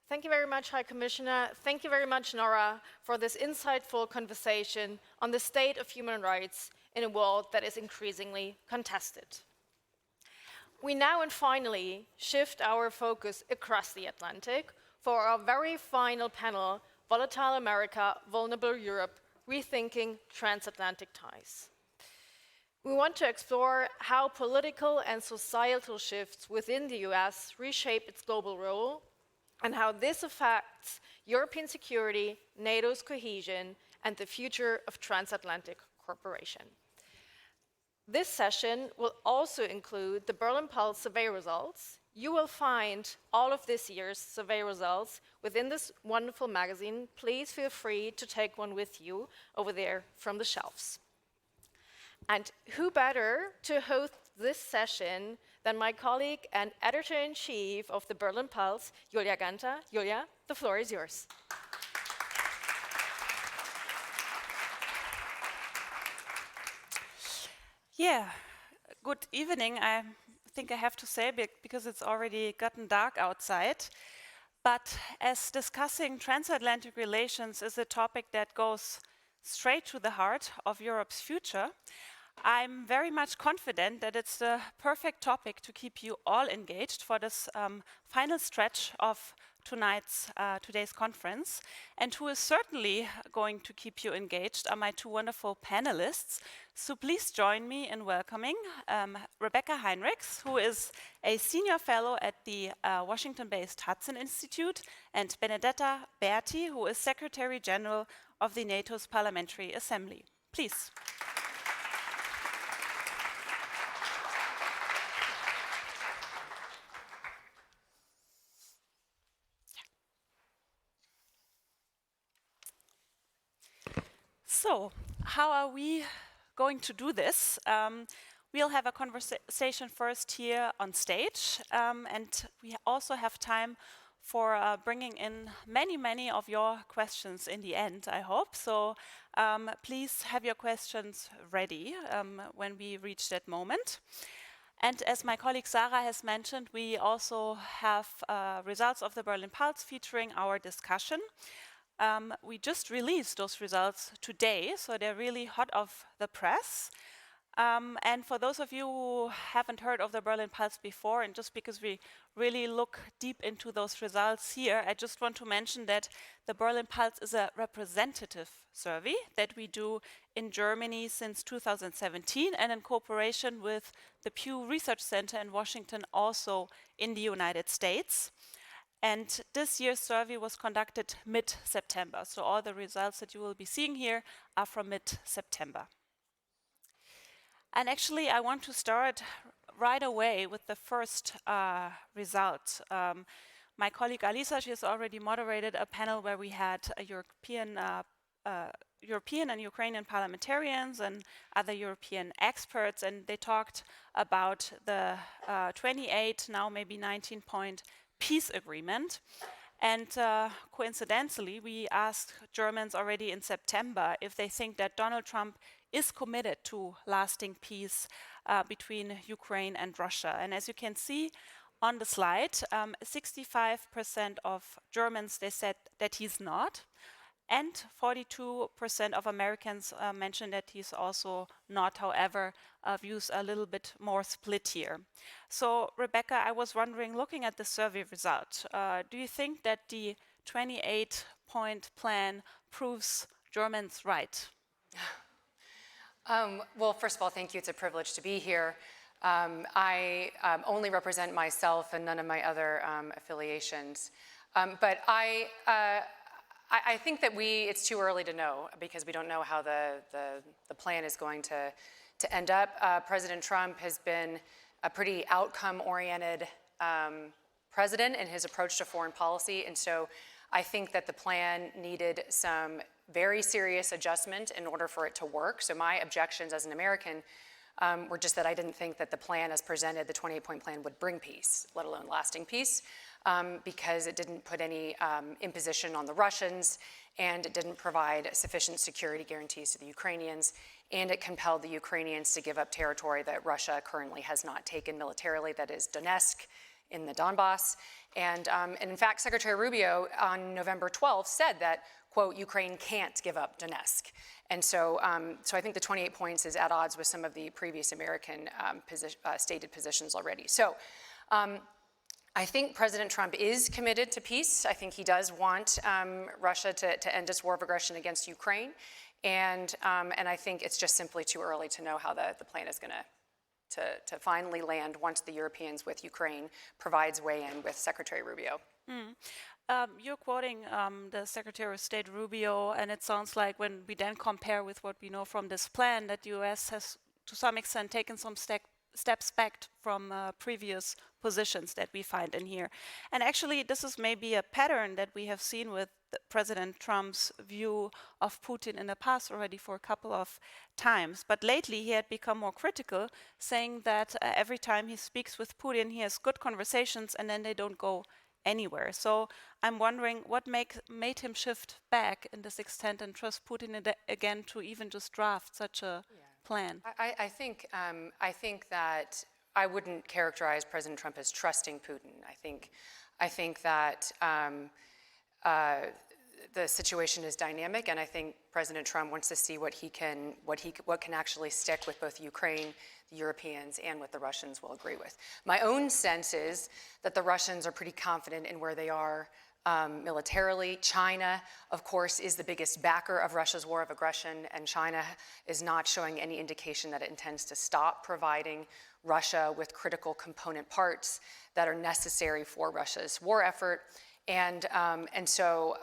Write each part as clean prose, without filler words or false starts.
Thank you very much, High Commissioner. Thank you very much, Nora, for this insightful conversation on the state of human rights in a world that is increasingly contested. We now and finally shift our focus across the Atlantic for our very final panel, Volatile America, Vulnerable Europe, Rethinking Transatlantic Ties. We want to explore how political and societal shifts within the US reshape its global role and how this affects European security, NATO's cohesion, and the future of transatlantic cooperation. This session will also include the Berlin Pulse survey results. You will find all of this year's survey results within this wonderful magazine. Please feel free to take one with you over there from the shelves. And who better to host this session than my colleague and editor-in-chief of the Berlin Pulse, Julia Ganter. Julia, the floor is yours. Yeah, good evening. I think I have to say, because it's already gotten dark outside, but as discussing transatlantic relations is a topic that goes straight to the heart of Europe's future, I'm very much confident that it's the perfect topic to keep you all engaged for this final stretch of today's conference. And who is certainly going to keep you engaged are my two wonderful panelists. So please join me in welcoming Rebecca Heinrichs, who is a senior fellow at the Washington-based Hudson Institute, and Benedetta Berti, who is Secretary General of the NATO's Parliamentary Assembly. Please. So, how are we going to do this? We'll have a conversation first here on stage, and we also have time for bringing in many of your questions in the end, I hope. So please have your questions ready when we reach that moment. And as my colleague Sarah has mentioned, we also have results of the Berlin Pulse featuring our discussion. We just released those results today, so they're really hot off the press. And for those of you who haven't heard of the Berlin Pulse before, and just because we really look deep into those results here, I just want to mention that the Berlin Pulse is a representative survey that we do in Germany since 2017 and in cooperation with the Pew Research Center in Washington, also in the United States. And this year's survey was conducted mid-September, so all the results that you will be seeing here are from mid-September. And actually, I want to start right away with the first result. My colleague Alisa, she has already moderated a panel where we had a European and Ukrainian parliamentarians and other European experts, and they talked about the 28, now maybe 19-point peace agreement. And coincidentally, we asked Germans already in September if they think that Donald Trump is committed to lasting peace between Ukraine and Russia. And as you can see on the slide, 65% of Germans, they said that he's not. And 42% of Americans mentioned that he's also not, however, views a little bit more split here. So, Rebecca, I was wondering, looking at the survey result, do you think that the 28-point plan proves Germans right? Well, first of all, thank you. It's a privilege to be here. I only represent myself and none of my other affiliations. But I think that it's too early to know because we don't know how the plan is going to end up. President Trump has been a pretty outcome-oriented president in his approach to foreign policy, and so I think that the plan needed some very serious adjustment in order for it to work. So my objections as an American were just that I didn't think that the plan as presented, the 28-point plan, would bring peace, let alone lasting peace. Because it didn't put any imposition on the Russians, and it didn't provide sufficient security guarantees to the Ukrainians, and it compelled the Ukrainians to give up territory that Russia currently has not taken militarily, that is Donetsk in the Donbass. And in fact, Secretary Rubio on November 12th said that, quote, Ukraine can't give up Donetsk. And so, so I think the 28 points is at odds with some of the previous American stated positions already. So I think President Trump is committed to peace. I think he does want Russia to end its war of aggression against Ukraine. And I think it's just simply too early to know how the plan is going to finally land once the Europeans with Ukraine provides weigh-in with Secretary Rubio. You're quoting the Secretary of State Rubio, and it sounds like when we then compare with what we know from this plan, that the US has to some extent taken some steps back from previous positions that we find in here. And actually, this is maybe a pattern that we have seen with President Trump's view of Putin in the past already for a couple of times. But lately, he had become more critical, saying that every time he speaks with Putin, he has good conversations, and then they don't go anywhere. So I'm wondering what made him shift back in this extent and trust Putin again to even just draft such a plan. I think that I wouldn't characterize President Trump as trusting Putin. I think that the situation is dynamic, and I think President Trump wants to see what can actually stick with both Ukraine, the Europeans, and what the Russians will agree with. My own sense is that the Russians are pretty confident in where they are militarily. China, of course, is the biggest backer of Russia's war of aggression, and China is not showing any indication that it intends to stop providing Russia with critical component parts that are necessary for Russia's war effort. And so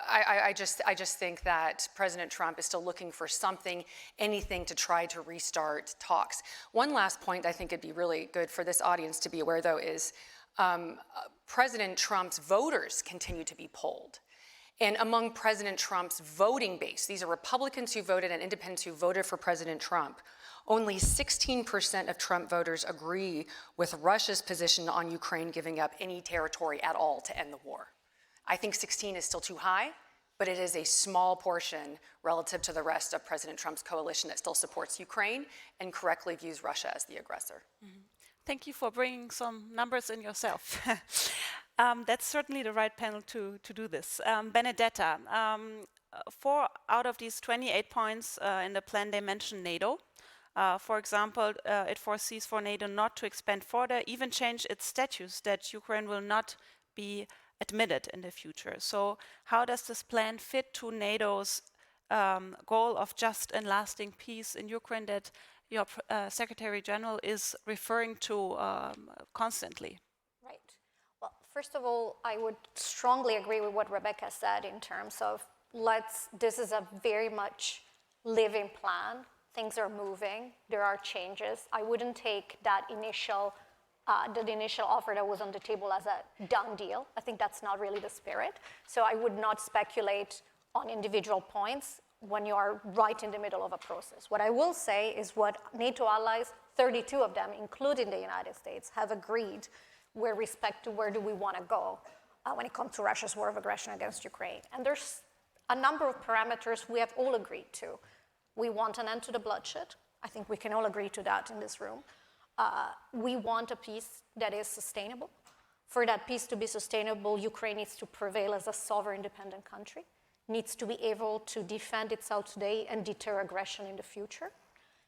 I just think that President Trump is still looking for something, anything to try to restart talks. One last point I think it'd be really good for this audience to be aware, though, is President Trump's voters continue to be polled. And among President Trump's voting base, these are Republicans who voted and independents who voted for President Trump, only 16% of Trump voters agree with Russia's position on Ukraine giving up any territory at all to end the war. I think 16 is still too high, but it is a small portion relative to the rest of President Trump's coalition that still supports Ukraine and correctly views Russia as the aggressor. Mm-hmm. Thank you for bringing some numbers in yourself. That's certainly the right panel to do this. Benedetta, 4 out of these 28 points in the plan, they mention NATO. For example, it foresees for NATO not to expand further, even change its statutes, that Ukraine will not be admitted in the future. So how does this plan fit to NATO's goal of just and lasting peace in Ukraine that your Secretary General is referring to constantly? Right. Well, first of all, I would strongly agree with what Rebecca said in terms of this is a very much living plan. Things are moving, there are changes. I wouldn't take that initial offer that was on the table as a done deal. I think that's not really the spirit. So I would not speculate on individual points when you are right in the middle of a process. What I will say is what NATO allies, 32 of them, including the United States, have agreed with respect to where do we want to go when it comes to Russia's war of aggression against Ukraine. And there's a number of parameters we have all agreed to. We want an end to the bloodshed. I think we can all agree to that in this room. We want a peace that is sustainable. For that peace to be sustainable, Ukraine needs to prevail as a sovereign, independent country, needs to be able to defend itself today and deter aggression in the future.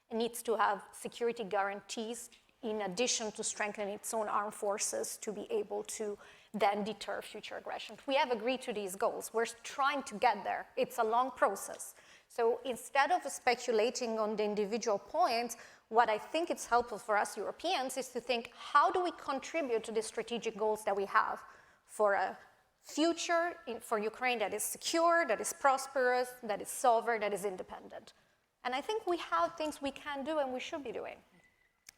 It needs to have security guarantees in addition to strengthening its own armed forces to be able to then deter future aggression. We have agreed to these goals. We're trying to get there. It's a long process. So instead of speculating on the individual points, what I think it's helpful for us Europeans is to think, how do we contribute to the strategic goals that we have for a future for Ukraine that is secure, that is prosperous, that is sovereign, that is independent? And I think we have things we can do and we should be doing.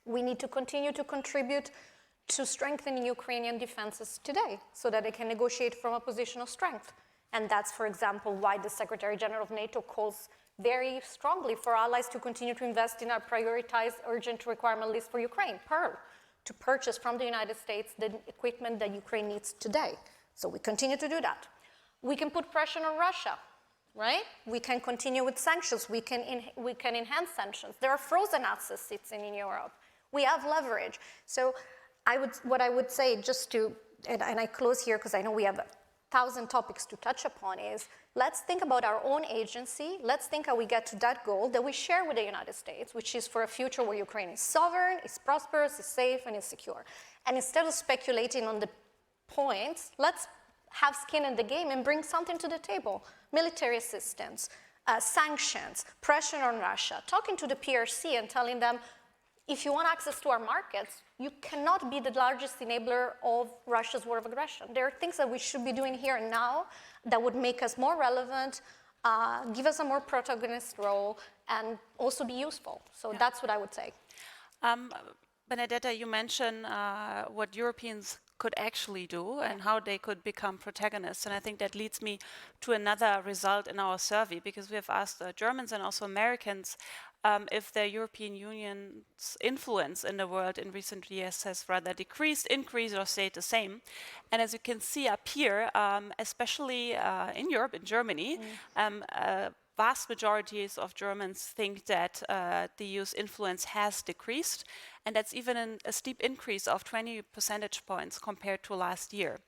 We need to continue to contribute to strengthening Ukrainian defenses today so that they can negotiate from a position of strength. And that's, for example, why the Secretary General of NATO calls very strongly for allies to continue to invest in our prioritized urgent requirement list for Ukraine, PEARL, to purchase from the United States the equipment that Ukraine needs today. So we continue to do that. We can put pressure on Russia, right? We can continue with sanctions. We can enhance sanctions. There are frozen assets sitting in Europe. We have leverage. So what I would say just to, and I close here because I know we have 1,000 topics to touch upon, is let's think about our own agency. Let's think how we get to that goal that we share with the United States, which is for a future where Ukraine is sovereign, is prosperous, is safe, and is secure. And instead of speculating on the points, let's have skin in the game and bring something to the table. Military assistance, sanctions, pressure on Russia, talking to the PRC and telling them, if you want access to our markets, you cannot be the largest enabler of Russia's war of aggression. There are things that we should be doing here and now that would make us more relevant, give us a more protagonist role, and also be useful. So that's what I would say. Benedetta, you mentioned what Europeans could actually do and how they could become protagonists. And I think that leads me to another result in our survey, because we have asked Germans and also Americans if the European Union's influence in the world in recent years has rather decreased, increased, or stayed the same. And as you can see up here, especially in Europe, in Germany, vast majorities of Germans think that the EU's influence has decreased, and that's even a steep increase of 20 percentage points compared to last year.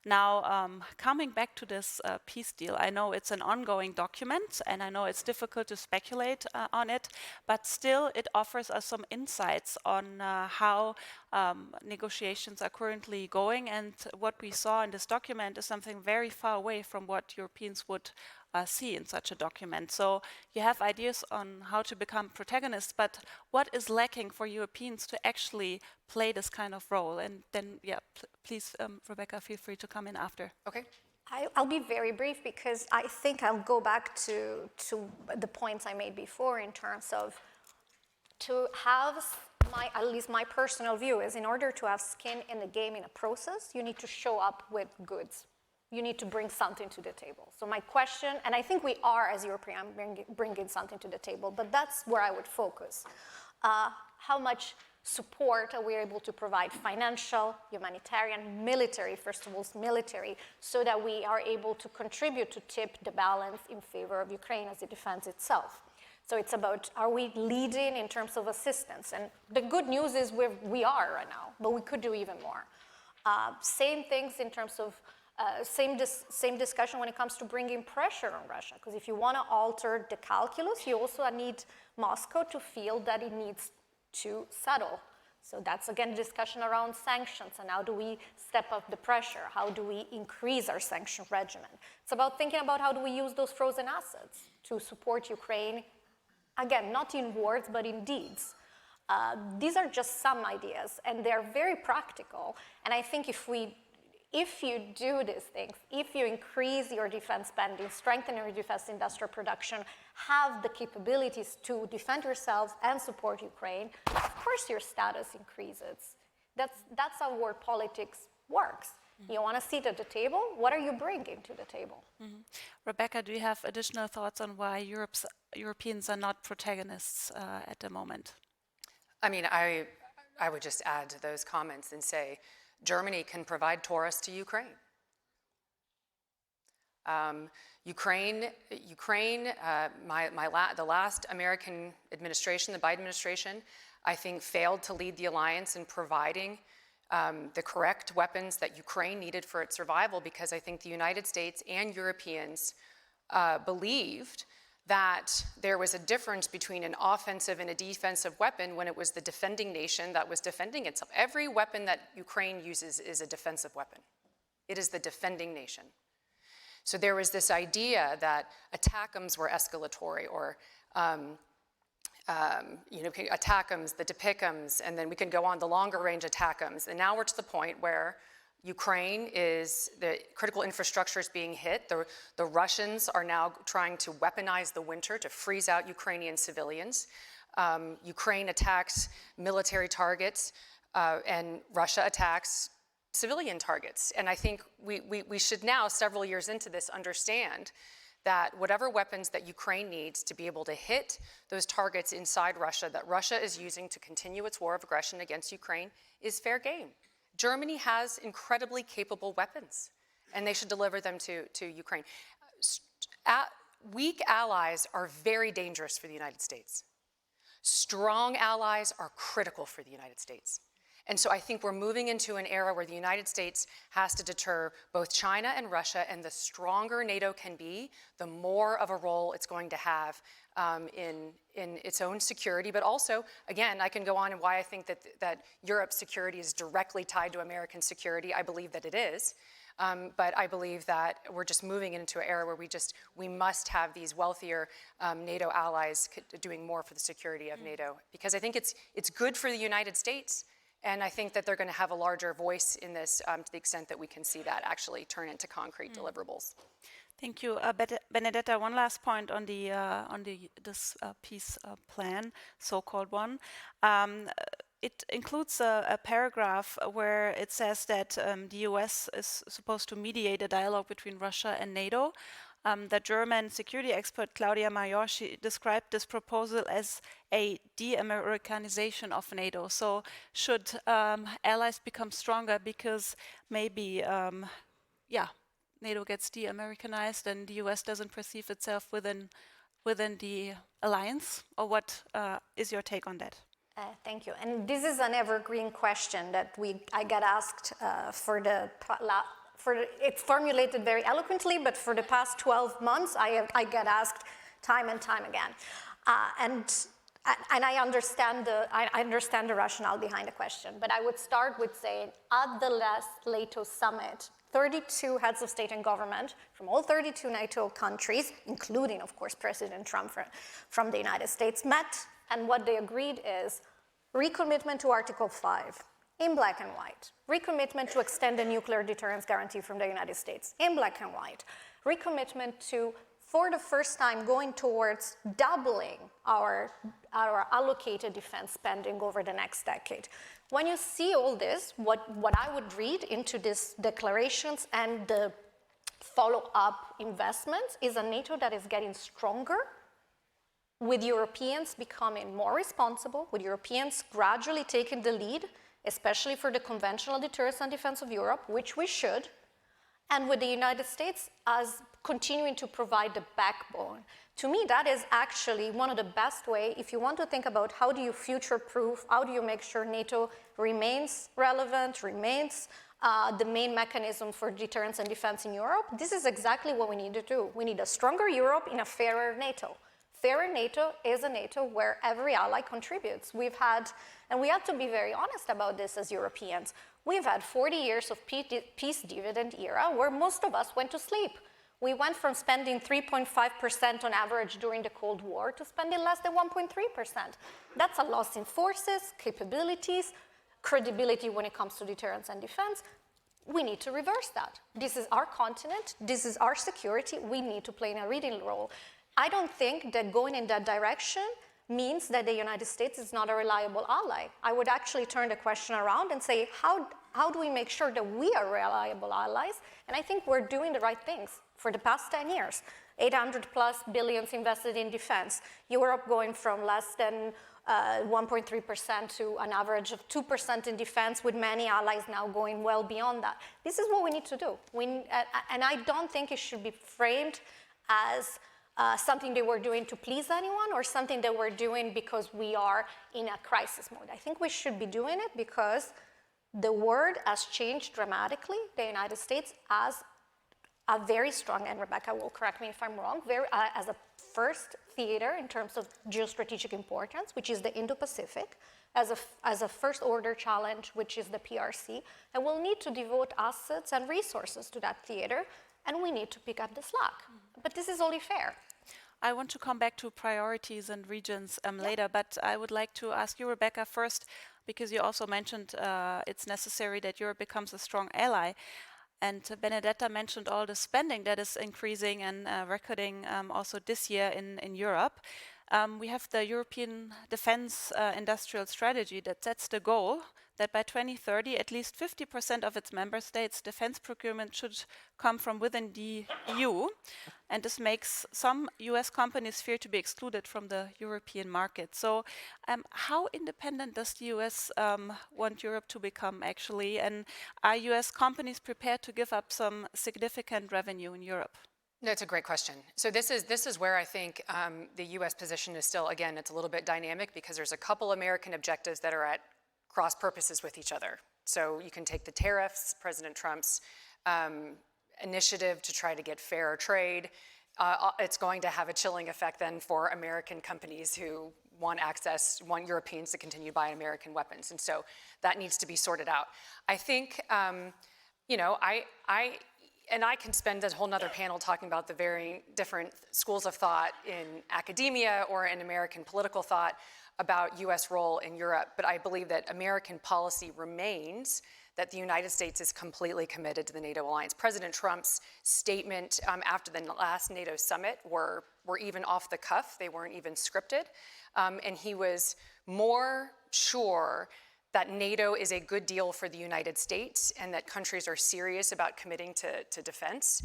Now, coming back to this peace deal, I know it's an ongoing document, and I know it's difficult to speculate on it, but still it offers us some insights on how negotiations are currently going, and what we saw in this document is something very far away from what Europeans would see in such a document. So you have ideas on how to become protagonists, but what is lacking for Europeans to actually play this kind of role? And then, please, Rebecca, feel free to come in after. Okay. I'll be very brief because I think I'll go back to the points I made before in terms of to have at least my personal view is in order to have skin in the game in a process, you need to show up with goods. You need to bring something to the table. So my question, and I think we are as Europeans bringing something to the table, but that's where I would focus. How much support are we able to provide, financial, humanitarian, military, first of all, military, so that we are able to contribute to tip the balance in favor of Ukraine as it defends itself. So it's about, are we leading in terms of assistance? And the good news is we are right now, but we could do even more. Same things in terms of same discussion when it comes to bringing pressure on Russia, because if you want to alter the calculus, you also need Moscow to feel that it needs to settle. So that's, again, a discussion around sanctions and how do we step up the pressure? How do we increase our sanction regimen? It's about thinking about how do we use those frozen assets to support Ukraine, again, not in words, but in deeds. These are just some ideas, and they're very practical. And I think if you do these things, if you increase your defense spending, strengthen your defense industrial production, have the capabilities to defend yourselves and support Ukraine, of course your status increases. That's how world politics works. Mm-hmm. You want a seat at the table? What are you bringing to the table? Mm-hmm. Rebecca, do you have additional thoughts on why Europeans are not protagonists at the moment? I mean, I would just add to those comments and say, Germany can provide tourists to Ukraine. The last American administration, the Biden administration, I think failed to lead the alliance in providing the correct weapons that Ukraine needed for its survival, because I think the United States and Europeans believed that there was a difference between an offensive and a defensive weapon when it was the defending nation that was defending itself. Every weapon that Ukraine uses is a defensive weapon. It is the defending nation. So there was this idea that ATACMS were escalatory, or ATACMS, the DPICMS, and then we can go on the longer range ATACMS. And now we're to the point where Ukraine the critical infrastructure is being hit. The Russians are now trying to weaponize the winter to freeze out Ukrainian civilians. Ukraine attacks military targets, and Russia attacks civilian targets. And I think we should now, several years into this, understand that whatever weapons that Ukraine needs to be able to hit those targets inside Russia, that Russia is using to continue its war of aggression against Ukraine, is fair game. Germany has incredibly capable weapons, and they should deliver them to Ukraine. Weak allies are very dangerous for the United States. Strong allies are critical for the United States. And so I think we're moving into an era where the United States has to deter both China and Russia, and the stronger NATO can be, the more of a role it's going to have in its own security. But also, again, I can go on and why I think that Europe's security is directly tied to American security. I believe that it is. But I believe that we're just moving into an era where we must have these wealthier NATO allies doing more for the security of NATO, because I think it's good for the United States, and I think that they're going to have a larger voice in this to the extent that we can see that actually turn into concrete deliverables. Thank you, Benedetta. One last point on this peace plan, so-called one. It includes a paragraph where it says that the US is supposed to mediate a dialogue between Russia and NATO. The German security expert Claudia Major, she described this proposal as a de-Americanization of NATO. So should allies become stronger because maybe, NATO gets de-Americanized and the US doesn't perceive itself within the alliance? Or what is your take on that? Thank you. And this is an evergreen question that I get asked it's formulated very eloquently, but for the past 12 months, I get asked time and time again. And I understand the rationale behind the question, but I would start with saying at the last NATO summit, 32 heads of state and government from all 32 NATO countries, including, of course, President Trump from the United States, met, and what they agreed is recommitment to Article 5, in black and white, recommitment to extend the nuclear deterrence guarantee from the United States, in black and white, recommitment to, for the first time, going towards doubling our allocated defense spending over the next decade. When you see all this, what I would read into these declarations and the follow-up investments is a NATO that is getting stronger, with Europeans becoming more responsible, with Europeans gradually taking the lead, especially for the conventional deterrence and defense of Europe, which we should, and with the United States as continuing to provide the backbone. To me, that is actually one of the best ways, if you want to think about how do you future-proof, how do you make sure NATO remains relevant, remains the main mechanism for deterrence and defense in Europe, this is exactly what we need to do. We need a stronger Europe in a fairer NATO. Fairer NATO is a NATO where every ally contributes. And we have to be very honest about this as Europeans. We've had 40 years of peace dividend era where most of us went to sleep. We went from spending 3.5% on average during the Cold War to spending less than 1.3%. That's a loss in forces, capabilities, credibility when it comes to deterrence and defense. We need to reverse that. This is our continent. This is our security. We need to play a leading role. I don't think that going in that direction means that the United States is not a reliable ally. I would actually turn the question around and say, how do we make sure that we are reliable allies? And I think we're doing the right things for the past 10 years. 800 plus billions invested in defense. Europe going from less than 1.3% to an average of 2% in defense, with many allies now going well beyond that. This is what we need to do. And I don't think it should be framed as something they were doing to please anyone or something that we're doing because we are in a crisis mode. I think we should be doing it because the world has changed dramatically. The United States has a very strong, and Rebecca will correct me if I'm wrong, as a first theater in terms of geostrategic importance, which is the Indo-Pacific, as a first order challenge, which is the PRC, and we'll need to devote assets and resources to that theater, and we need to pick up the slack. But this is only fair. I want to come back to priorities and regions later, but I would like to ask you, Rebecca, first, because you also mentioned it's necessary that Europe becomes a strong ally. And Benedetta mentioned all the spending that is increasing and recording also this year in Europe. We have the European Defense Industrial Strategy that sets the goal that by 2030, at least 50% of its member states' defense procurement should come from within the EU. And this makes some US companies fear to be excluded from the European market. So how independent does the US want Europe to become, actually? And are US companies prepared to give up some significant revenue in Europe? That's a great question. So this is where I think the U.S. position is still, again, it's a little bit dynamic because there's a couple American objectives that are at cross purposes with each other. So you can take the tariffs, President Trump's initiative to try to get fair trade. It's going to have a chilling effect then for American companies who want Europeans to continue buying American weapons. And so that needs to be sorted out. I think, you know, I can spend a whole nother panel talking about the very different schools of thought in academia or in American political thought about US role in Europe, but I believe that American policy remains that the United States is completely committed to the NATO alliance. President Trump's statement after the last NATO summit were even off the cuff, they weren't even scripted, and he was more sure that NATO is a good deal for the United States and that countries are serious about committing to defense.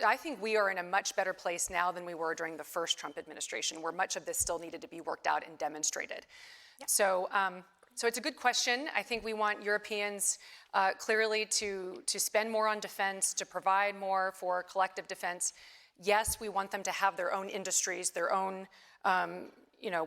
I think we are in a much better place now than we were during the first Trump administration, where much of this still needed to be worked out and demonstrated. Yep. So it's a good question. I think we want Europeans clearly to spend more on defense, to provide more for collective defense. Yes, we want them to have their own industries, their own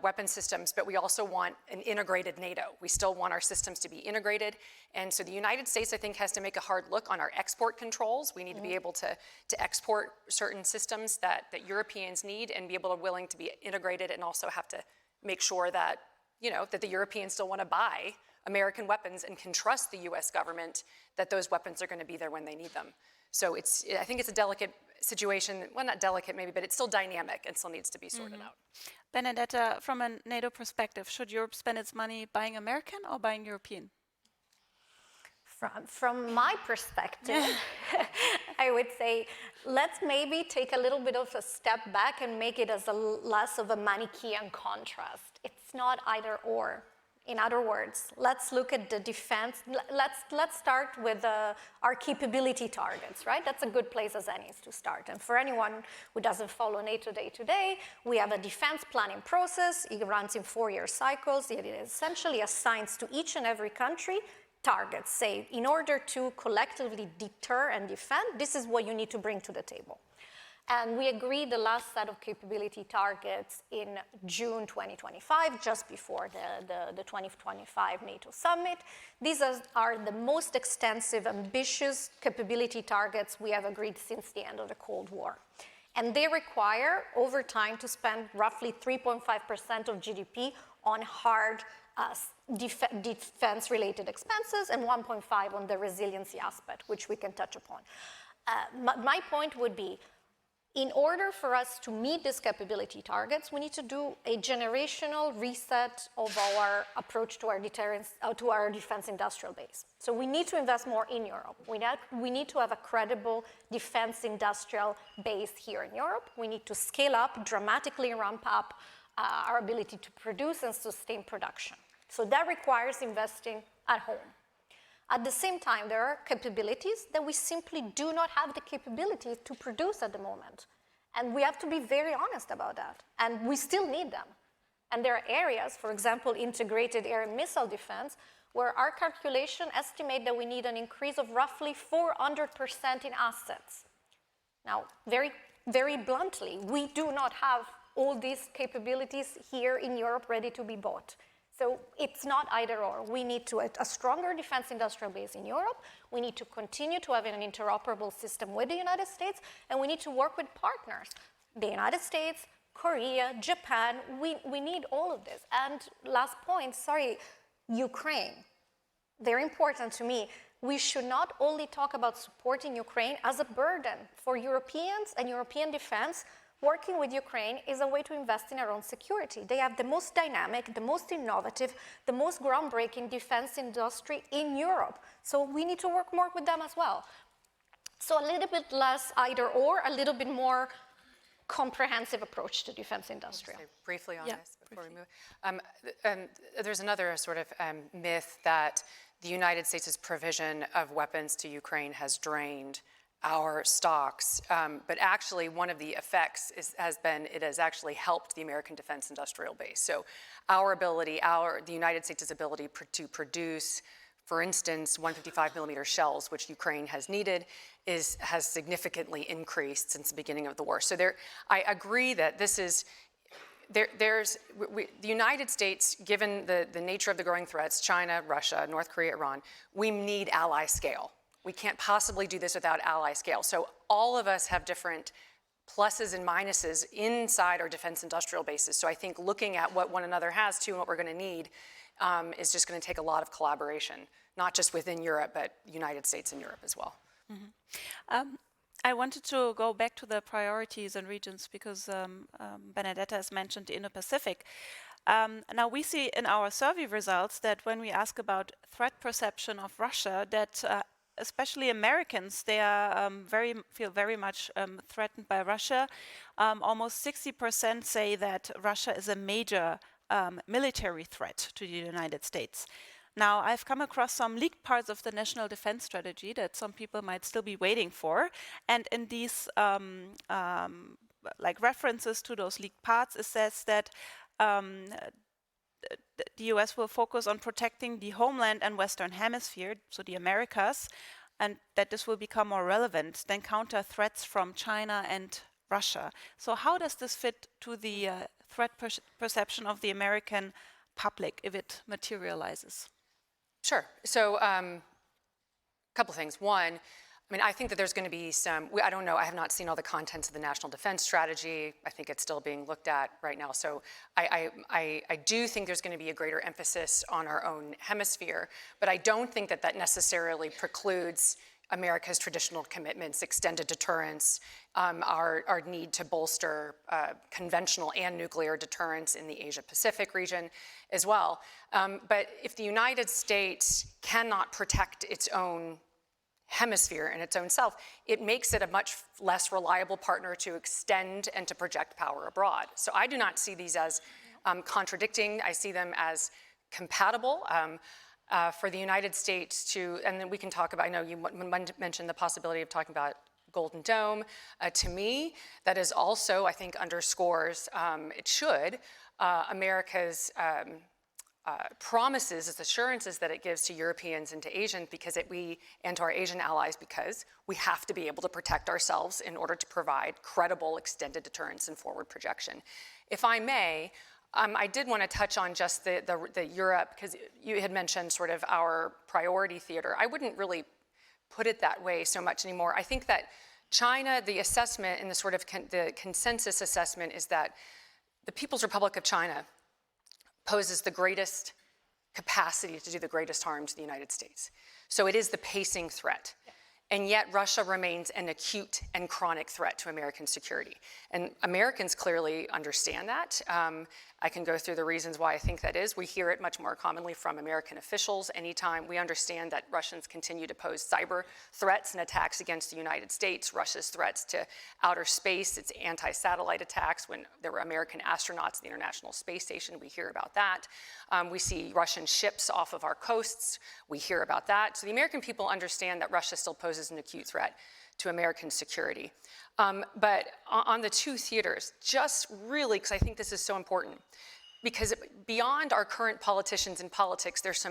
weapon systems, but we also want an integrated NATO. We still want our systems to be integrated. And so the United States, I think, has to make a hard look on our export controls. We need to be able to export certain systems that Europeans need and be willing to be integrated, and also have to make sure that, that the Europeans still want to buy American weapons and can trust the US government that those weapons are going to be there when they need them. So I think it's a delicate situation, well, not delicate maybe, but it's still dynamic and still needs to be sorted out. Benedetta, from a NATO perspective, should Europe spend its money buying American or buying European? From my perspective, I would say let's maybe take a little bit of a step back and make it as less of a Manichaean contrast. It's not either or. In other words, let's look at the defense. Let's start with our capability targets, right? That's a good place as any to start. And for anyone who doesn't follow NATO day to day, we have a defense planning process. It runs in 4-year cycles. It essentially assigns to each and every country targets. Say, in order to collectively deter and defend, this is what you need to bring to the table. And we agreed the last set of capability targets in June 2025, just before the 2025 NATO summit. These are the most extensive, ambitious capability targets we have agreed since the end of the Cold War. And they require, over time, to spend roughly 3.5% of GDP on hard defense-related expenses and 1.5% on the resiliency aspect, which we can touch upon. My point would be, in order for us to meet these capability targets, we need to do a generational reset of our approach to our deterrence, to our defense industrial base. So we need to invest more in Europe. We need to have a credible defense industrial base here in Europe. We need to scale up, dramatically ramp up our ability to produce and sustain production. So that requires investing at home. At the same time, there are capabilities that we simply do not have the capability to produce at the moment. And we have to be very honest about that. And we still need them. And there are areas, for example, integrated air and missile defense, where our calculation estimate that we need an increase of roughly 400% in assets. Now, very, very bluntly, we do not have all these capabilities here in Europe ready to be bought. So it's not either or. We need a stronger defense industrial base in Europe. We need to continue to have an interoperable system with the United States, and we need to work with partners. The United States, Korea, Japan, we need all of this. And last point, Ukraine. Very important to me. We should not only talk about supporting Ukraine as a burden for Europeans and European defense. Working with Ukraine is a way to invest in our own security. They have the most dynamic, the most innovative, the most groundbreaking defense industry in Europe. So we need to work more with them as well. So a little bit less either or, a little bit more comprehensive approach to defense industrial. Briefly on this before we move. There's another sort of myth that the United States' provision of weapons to Ukraine has drained our stocks, but actually one of the effects it has actually helped the American defense industrial base. So our ability, the United States' ability to produce, for instance, 155 millimeter shells, which Ukraine has needed, has significantly increased since the beginning of the war. So I agree that this is, the United States, given the nature of the growing threats, China, Russia, North Korea, Iran, we need ally scale. We can't possibly do this without ally scale. So all of us have different pluses and minuses inside our defense industrial bases. So I think looking at what one another has too and what we're going to need is just going to take a lot of collaboration, not just within Europe, but United States and Europe as well. I wanted to go back to the priorities and regions because Benedetta has mentioned the Indo-Pacific. Now we see in our survey results that when we ask about threat perception of Russia, that especially Americans, they are feel very much threatened by Russia. Almost 60% say that Russia is a major military threat to the United States. Now, I've come across some leaked parts of the National Defense Strategy that some people might still be waiting for. And in these like references to those leaked parts, it says that the US will focus on protecting the homeland and Western Hemisphere, so the Americas, and that this will become more relevant than counter threats from China and Russia. So how does this fit to the threat perception of the American public if it materializes? Sure. So a couple things. One, I mean, I think that there's going to be some, I don't know, I have not seen all the contents of the National Defense Strategy. I think it's still being looked at right now. So I do think there's going to be a greater emphasis on our own hemisphere, but I don't think that that necessarily precludes America's traditional commitments, extended deterrence, our need to bolster conventional and nuclear deterrence in the Asia-Pacific region as well. But if the United States cannot protect its own hemisphere and its own self, it makes it a much less reliable partner to extend and to project power abroad. So I do not see these as contradicting. I see them as compatible. For the United States to, and then we can talk about, I know you mentioned the possibility of talking about Golden Dome. To me, that is also, I think, underscores, it should, America's promises, its assurances that it gives to Europeans and to Asians and to our Asian allies, because we have to be able to protect ourselves in order to provide credible extended deterrence and forward projection. If I may, I did want to touch on just the Europe, because you had mentioned sort of our priority theater. I wouldn't really put it that way so much anymore. I think that China, the assessment and the sort of the consensus assessment is that the People's Republic of China poses the greatest capacity to do the greatest harm to the United States. So it is the pacing threat. And yet Russia remains an acute and chronic threat to American security. And Americans clearly understand that. I can go through the reasons why I think that is. We hear it much more commonly from American officials. Anytime we understand that Russians continue to pose cyber threats and attacks against the United States, Russia's threats to outer space, its anti-satellite attacks when there were American astronauts at the International Space Station, we hear about that. We see Russian ships off of our coasts, we hear about that. So the American people understand that Russia still poses an acute threat to American security. But on the two theaters, just really, because I think this is so important, because beyond our current politicians and politics, there's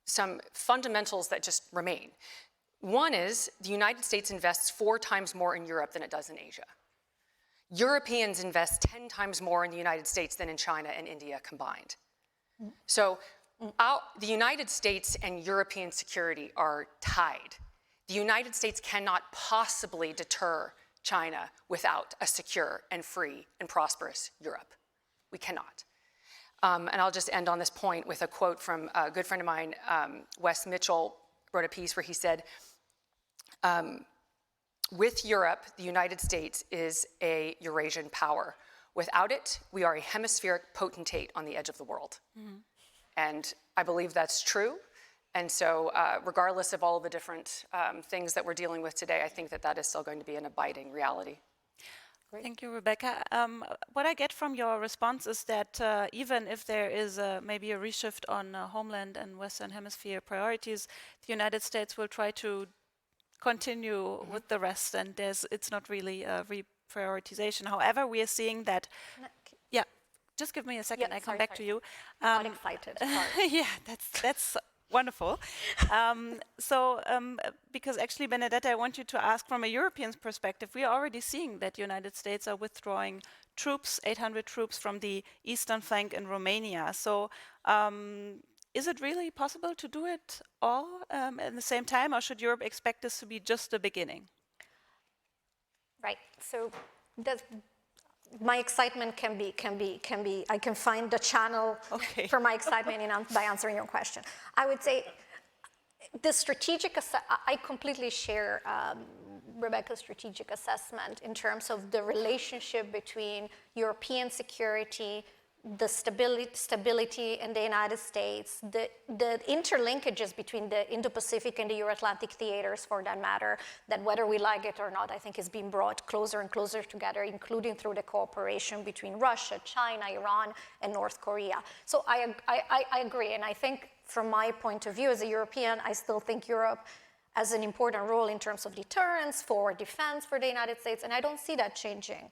some fundamentals that just remain. One is the United States invests 4 times more in Europe than it does in Asia. Europeans invest 10 times more in the United States than in China and India combined. So the United States and European security are tied. The United States cannot possibly deter China without a secure and free and prosperous Europe. We cannot. And I'll just end on this point with a quote from a good friend of mine, Wes Mitchell, wrote a piece where he said, with Europe, the United States is a Eurasian power. Without it, we are a hemispheric potentate on the edge of the world. Mm-hmm. And I believe that's true. And so regardless of all of the different things that we're dealing with today, I think that that is still going to be an abiding reality. Great. Thank you, Rebecca. What I get from your response is that even if there is maybe a reshift on homeland and Western Hemisphere priorities, the United States will try to continue with the rest, and it's not really a reprioritization. However, we are seeing that. Just give me a second. I come back to you. I'm excited. Yeah, that's Wonderful. Because actually, Benedetta, I want you to ask from a European perspective, we are already seeing that the United States are withdrawing troops, 800 troops from the eastern flank in Romania. So is it really possible to do it all at the same time, or should Europe expect this to be just the beginning? Right. So my excitement can be. I can find the channel for my excitement by answering your question. I would say the strategic. I completely share Rebecca's strategic assessment in terms of the relationship between European security, the stability in the United States, the interlinkages between the Indo-Pacific and the Euro-Atlantic theaters, for that matter, that whether we like it or not, I think is being brought closer and closer together, including through the cooperation between Russia, China, Iran, and North Korea. So I agree, and I think from my point of view as a European, I still think Europe has an important role in terms of deterrence, forward defense for the United States, and I don't see that changing.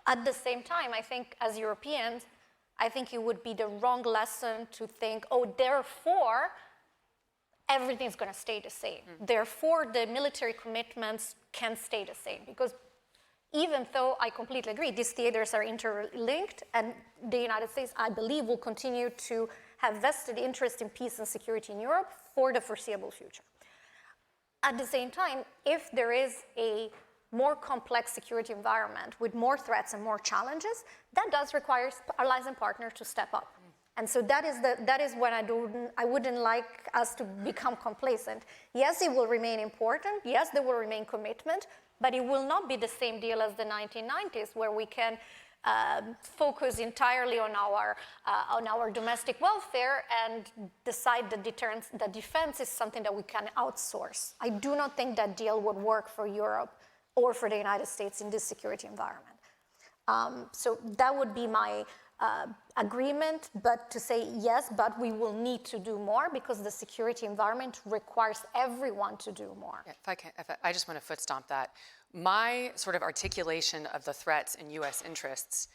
At the same time, I think as Europeans, I think it would be the wrong lesson to think, oh, therefore, everything's going to stay the same. Therefore, the military commitments can stay the same. Because even though I completely agree, these theaters are interlinked, and the United States, I believe, will continue to have vested interest in peace and security in Europe for the foreseeable future. At the same time, if there is a more complex security environment with more threats and more challenges, that does require allies and partners to step up. And so that is when I wouldn't like us to become complacent. Yes, it will remain important. Yes, there will remain commitment, but it will not be the same deal as the 1990s, where we can focus entirely on our domestic welfare and decide that defense is something that we can outsource. I do not think that deal would work for Europe or for the United States in this security environment. So that would be my agreement, but to say yes, but we will need to do more because the security environment requires everyone to do more. Yeah, I just want to foot stomp that. My sort of articulation of the threats and US interests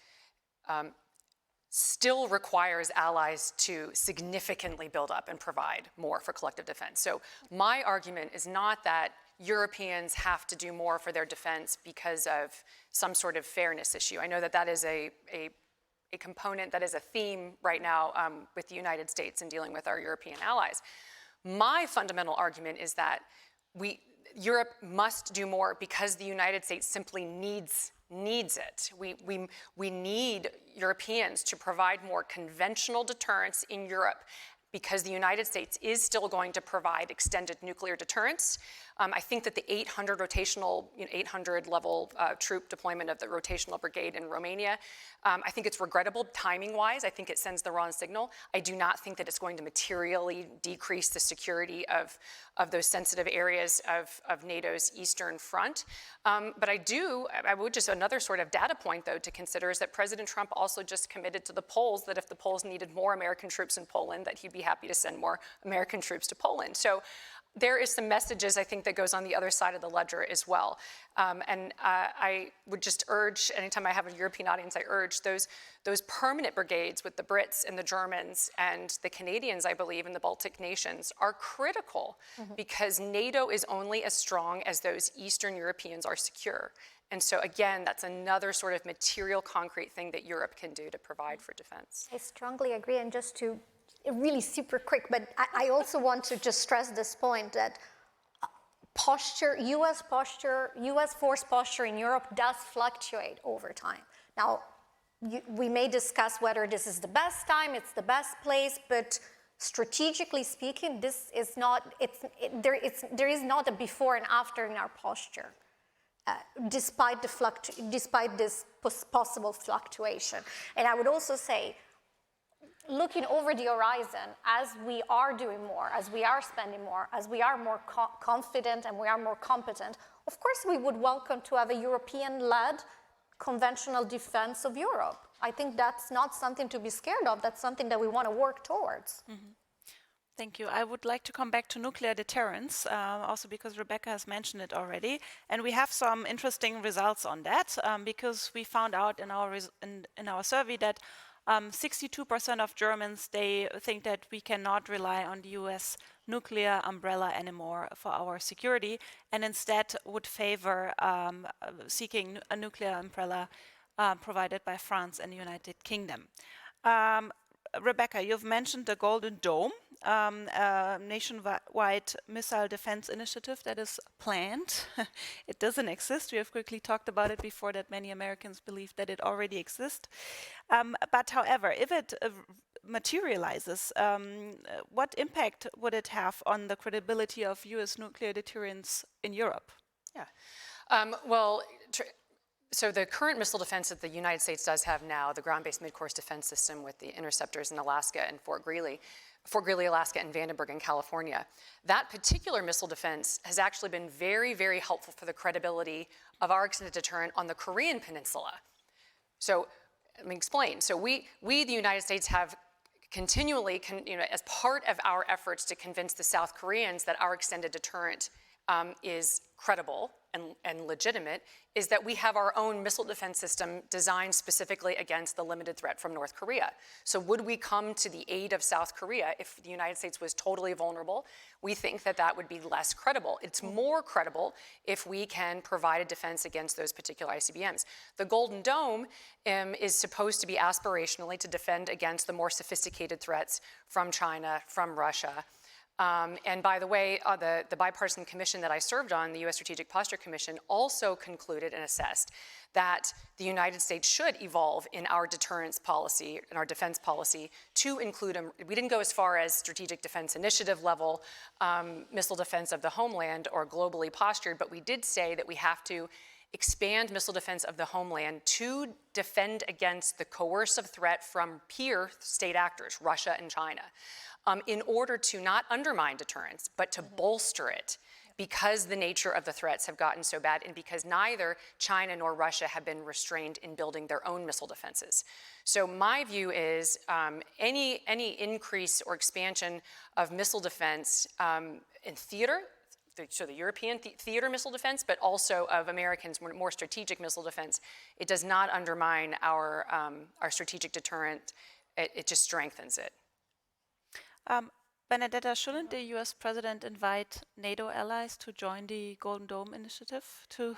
still requires allies to significantly build up and provide more for collective defense. So my argument is not that Europeans have to do more for their defense because of some sort of fairness issue. I know that that is a component, that is a theme right now with the United States in dealing with our European allies. My fundamental argument is that Europe must do more because the United States simply needs it. We need Europeans to provide more conventional deterrence in Europe because the United States is still going to provide extended nuclear deterrence. I think that the 800 level troop deployment of the rotational brigade in Romania, I think it's regrettable timing-wise. I think it sends the wrong signal. I do not think that it's going to materially decrease the security of those sensitive areas of NATO's eastern front. But I would just, another sort of data point, though, to consider is that President Trump also just committed to the polls that if the polls needed more American troops in Poland, that he'd be happy to send more American troops to Poland. So there is some messages, I think, that goes on the other side of the ledger as well. I would just urge, anytime I have a European audience, I urge those permanent brigades with the Brits and the Germans and the Canadians, I believe, and the Baltic nations are critical because NATO is only as strong as those Eastern Europeans are secure. And so again, that's another sort of material, concrete thing that Europe can do to provide for defense. I strongly agree, and just to really super quick, but I also want to just stress this point that US force posture in Europe does fluctuate over time. Now, we may discuss whether this is the best time, it's the best place, but strategically speaking, this is not, there is not a before and after in our posture. Despite this possible fluctuation. And I would also say, looking over the horizon, as we are doing more, as we are spending more, as we are more confident and we are more competent, of course we would welcome to have a European-led conventional defense of Europe. I think that's not something to be scared of, that's something that we want to work towards. Mm-hmm. Thank you. I would like to come back to nuclear deterrence, also because Rebecca has mentioned it already. And we have some interesting results on that, because we found out in our survey that 62% of Germans, they think that we cannot rely on the US nuclear umbrella anymore for our security, and instead would favor seeking a nuclear umbrella provided by France and the United Kingdom. Rebecca, you've mentioned the Golden Dome, a nationwide missile defense initiative that is planned. It doesn't exist. We have quickly talked about it before, that many Americans believe that it already exists. But however, if it materializes, what impact would it have on the credibility of US nuclear deterrence in Europe? Yeah. So the current missile defense that the United States does have now, the ground-based mid-course defense system with the interceptors in Alaska and Fort Greely, Alaska, and Vandenberg in California, that particular missile defense has actually been very, very helpful for the credibility of our extended deterrent on the Korean Peninsula. So let me explain. So we the United States, have continually, as part of our efforts to convince the South Koreans that our extended deterrent is credible and legitimate, is that we have our own missile defense system designed specifically against the limited threat from North Korea. So would we come to the aid of South Korea if the United States was totally vulnerable? We think that that would be less credible. It's more credible if we can provide a defense against those particular ICBMs. The Golden Dome is supposed to be aspirationally to defend against the more sophisticated threats from China, from Russia. And by the way, the bipartisan commission that I served on, the U.S. Strategic Posture Commission, also concluded and assessed that the United States should evolve in our deterrence policy, in our defense policy, to include, we didn't go as far as strategic defense initiative level, missile defense of the homeland, or globally postured, but we did say that we have to expand missile defense of the homeland to defend against the coercive threat from peer state actors, Russia and China, in order to not undermine deterrence, but to bolster it, because the nature of the threats have gotten so bad, and because neither China nor Russia have been restrained in building their own missile defenses. So my view is any increase or expansion of missile defense in theater, so the European theater missile defense, but also of Americans' more strategic missile defense, it does not undermine our strategic deterrent. It just strengthens it. Benedetta, shouldn't the US president invite NATO allies to join the Golden Dome initiative to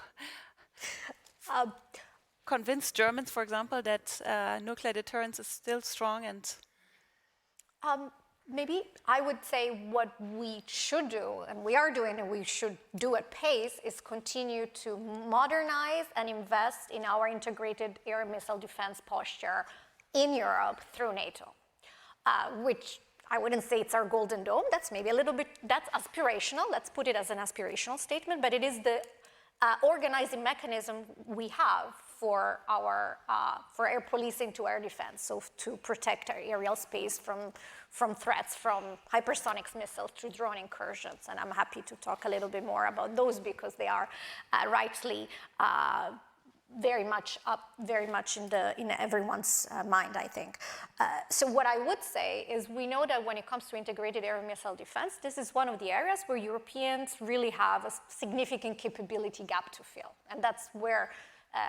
convince Germans, for example, that nuclear deterrence is still strong? And maybe I would say what we should do, and we are doing, and we should do at pace, is continue to modernize and invest in our integrated air missile defense posture in Europe through NATO, which I wouldn't say it's our Golden Dome. That's maybe a little bit, that's aspirational. Let's put it as an aspirational statement, but it is the organizing mechanism we have for our for air policing to air defense, so to protect our aerial space from threats from hypersonic missiles to drone incursions. And I'm happy to talk a little bit more about those, because they are rightly very much in everyone's mind, I think. So what I would say is, we know that when it comes to integrated air missile defense, this is one of the areas where Europeans really have a significant capability gap to fill. And that's where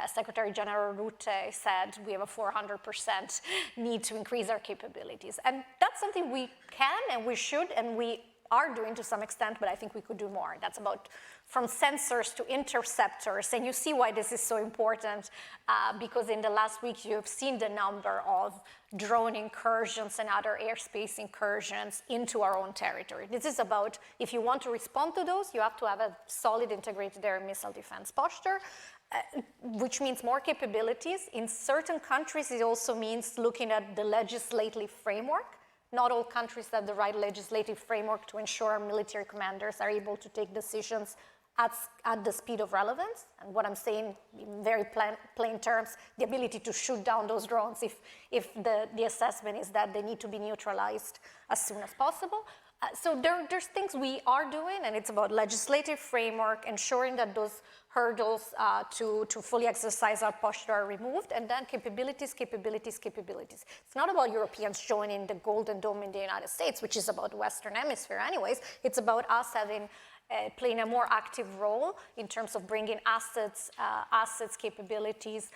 Secretary General Rutte said we have a 400% need to increase our capabilities. And that's something we can and we should, and we are doing to some extent, but I think we could do more. That's about from sensors to interceptors. And you see why this is so important, because in the last week you have seen the number of drone incursions and other airspace incursions into our own territory. This is about, if you want to respond to those, you have to have a solid integrated air missile defense posture, which means more capabilities. In certain countries, it also means looking at the legislative framework. Not all countries have the right legislative framework to ensure our military commanders are able to take decisions at the speed of relevance. And what I'm saying in very plain terms, the ability to shoot down those drones if the assessment is that they need to be neutralized as soon as possible. So there's things we are doing, and it's about legislative framework, ensuring that those hurdles to fully exercise our posture are removed, and then capabilities. It's not about Europeans joining the Golden Dome in the United States, which is about the Western Hemisphere anyways. It's about us playing a more active role in terms of bringing assets, capabilities,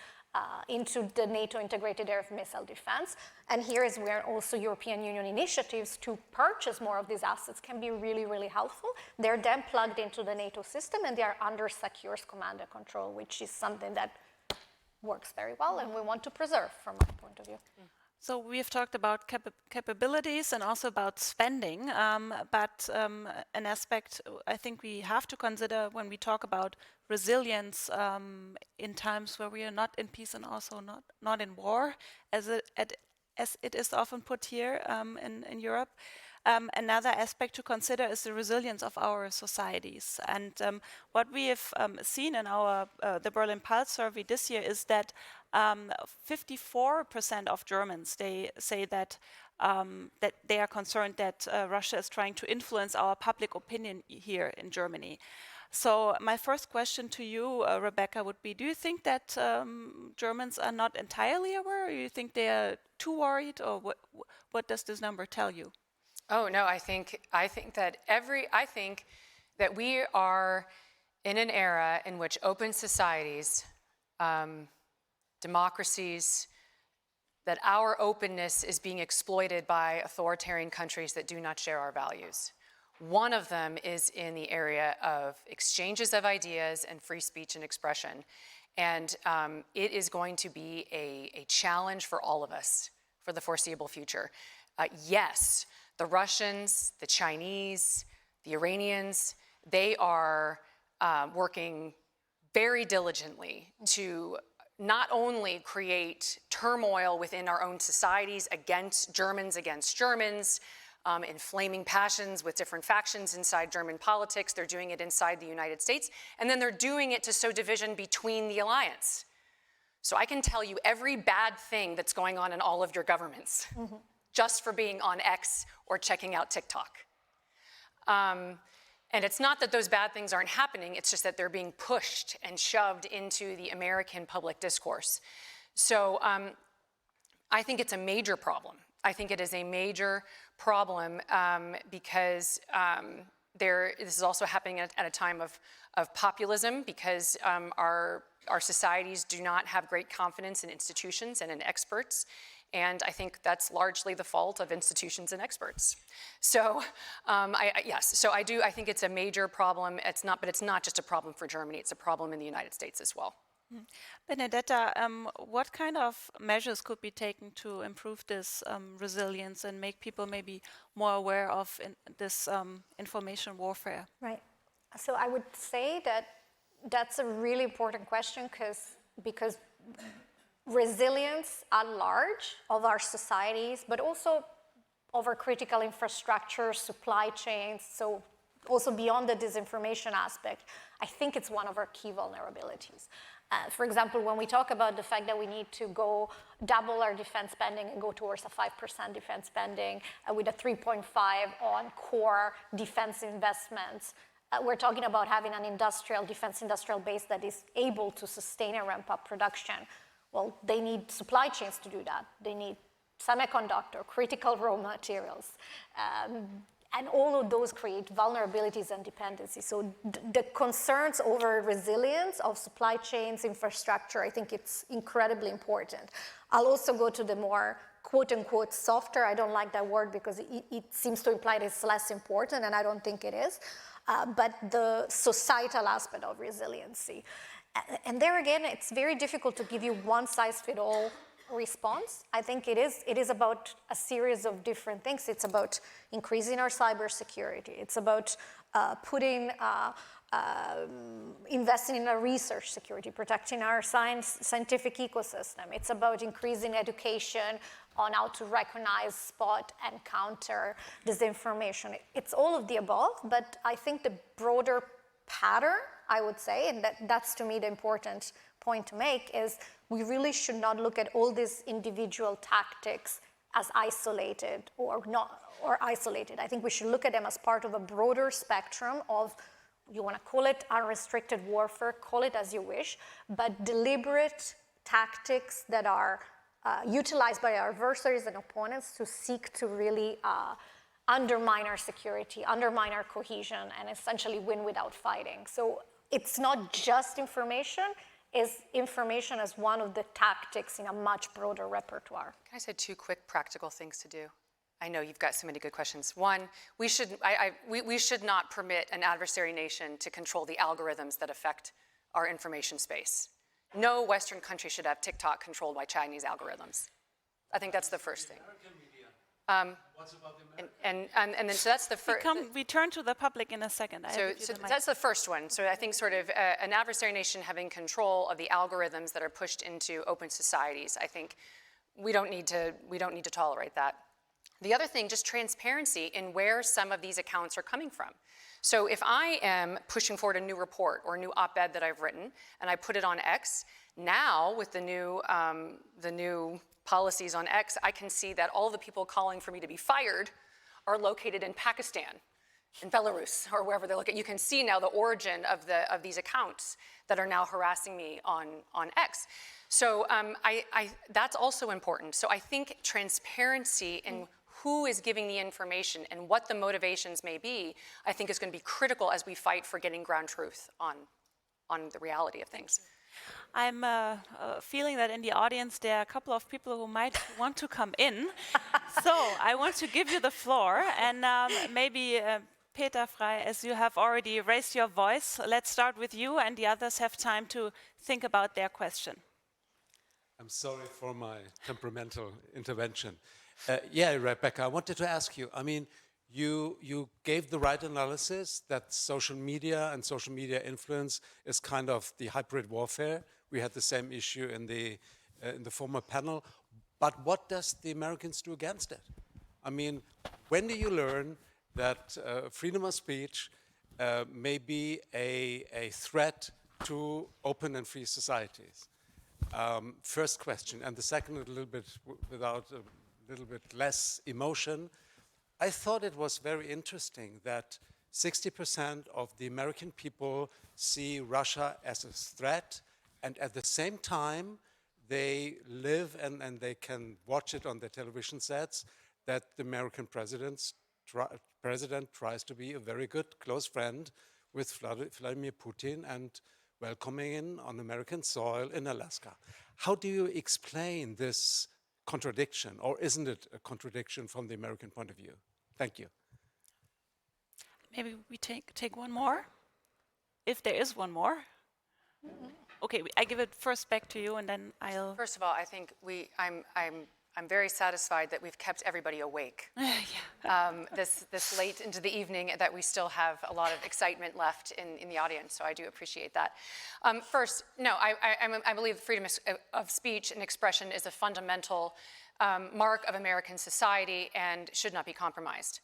into the NATO integrated air missile defense. And here is where also European Union initiatives to purchase more of these assets can be really, really helpful. They're then plugged into the NATO system and they are under secure command and control, which is something that works very well and we want to preserve from my point of view. So we have talked about capabilities and also about spending, but an aspect I think we have to consider when we talk about resilience in times where we are not in peace and also not in war, as it is often put here in Europe. Another aspect to consider is the resilience of our societies. And what we have seen in our the Berlin Pulse survey this year is that 54% of Germans, they say that that they are concerned that Russia is trying to influence our public opinion here in Germany. So my first question to you, Rebecca, would be: do you think that Germans are not entirely aware, or do you think they are too worried, or what does this number tell you? Oh no, I think that we are in an era in which open societies, democracies, that our openness is being exploited by authoritarian countries that do not share our values. One of them is in the area of exchanges of ideas and free speech and expression. And it is going to be a challenge for all of us for the foreseeable future. Yes, the Russians, the Chinese, the Iranians, they are working very diligently to not only create turmoil within our own societies against Germans, inflaming passions with different factions inside German politics. They're doing it inside the United States. And then they're doing it to sow division between the alliance. So I can tell you every bad thing that's going on in all of your governments just for being on X or checking out TikTok. And it's not that those bad things aren't happening, it's just that they're being pushed and shoved into the American public discourse. So I think it's a major problem. I think it is a major problem because this is also happening at a time of populism, because our societies do not have great confidence in institutions and in experts. And I think that's largely the fault of institutions and experts. So I think it's a major problem. But it's not just a problem for Germany, it's a problem in the United States as well. Benedetta, what kind of measures could be taken to improve this resilience and make people maybe more aware of this information warfare? Right. So I would say that that's a really important question because resilience at large of our societies, but also of our critical infrastructure, supply chains, so also beyond the disinformation aspect, I think it's one of our key vulnerabilities. For example, when we talk about the fact that we need to go double our defense spending and go towards a 5% defense spending with a 3.5 on core defense investments, we're talking about having an defense industrial base that is able to sustain and ramp up production. Well, they need supply chains to do that. They need semiconductor, critical raw materials. And all of those create vulnerabilities and dependencies. So the concerns over resilience of supply chains, infrastructure, I think it's incredibly important. I'll also go to the more quote unquote softer. I don't like that word because it seems to imply that it's less important, and I don't think it is. But the societal aspect of resiliency. And there again, it's very difficult to give you one size fits all response. I think it is about a series of different things. It's about increasing our cybersecurity. It's about investing in our research security, protecting our scientific ecosystem. It's about increasing education on how to recognize, spot, and counter disinformation. It's all of the above, but I think the broader pattern, I would say, and that's to me the important point to make, is we really should not look at all these individual tactics as isolated or isolated. I think we should look at them as part of a broader spectrum of, you want to call it unrestricted warfare, call it as you wish, but deliberate tactics that are utilized by our adversaries and opponents to seek to really undermine our security, undermine our cohesion, and essentially win without fighting. So it's not just information, is information as one of the tactics in a much broader repertoire. Can I say 2 quick practical things to do? I know you've got so many good questions. One, we should not permit an adversary nation to control the algorithms that affect our information space. No Western country should have TikTok controlled by Chinese algorithms. I think that's the first thing. What's about the American? And then so that's the first. We turn to the public in a second. So that's the first one. So I think sort of an adversary nation having control of the algorithms that are pushed into open societies. I think we don't need to tolerate that. The other thing, just transparency in where some of these accounts are coming from. So if I am pushing forward a new report or a new op-ed that I've written and I put it on X, now with the new policies on X, I can see that all the people calling for me to be fired are located in Pakistan, in Belarus, or wherever they're looking. You can see now the origin of these accounts that are now harassing me on X. So that's also important. So I think transparency in who is giving the information and what the motivations may be, I think is going to be critical as we fight for getting ground truth on the reality of things. I'm feeling that in the audience there are a couple of people who might want to come in. So I want to give you the floor, and maybe Peter Frey, as you have already raised your voice, let's start with you, and the others have time to think about their question. I'm sorry for my temperamental intervention. Yeah, Rebecca, I wanted to ask you, I mean, you gave the right analysis that social media and social media influence is kind of the hybrid warfare. We had the same issue in the former panel. But what does the Americans do against it? I mean, when do you learn that freedom of speech may be a threat to open and free societies? First question. And the second, a little bit without a little bit less emotion. I thought it was very interesting that 60% of the American people see Russia as a threat, and at the same time, they live and they can watch it on their television sets that the American president tries to be a very good close friend with Vladimir Putin and welcoming in on American soil in Alaska. How do you explain this contradiction, or isn't it a contradiction from the American point of view? Thank you. Maybe we take one more, if there is one more. Okay, I give it first back to you, and then I'll. First of all, I think I'm very satisfied that we've kept everybody awake this late into the evening, that we still have a lot of excitement left in the audience, so I do appreciate that. First, no, I believe freedom of speech and expression is a fundamental mark of American society and should not be compromised.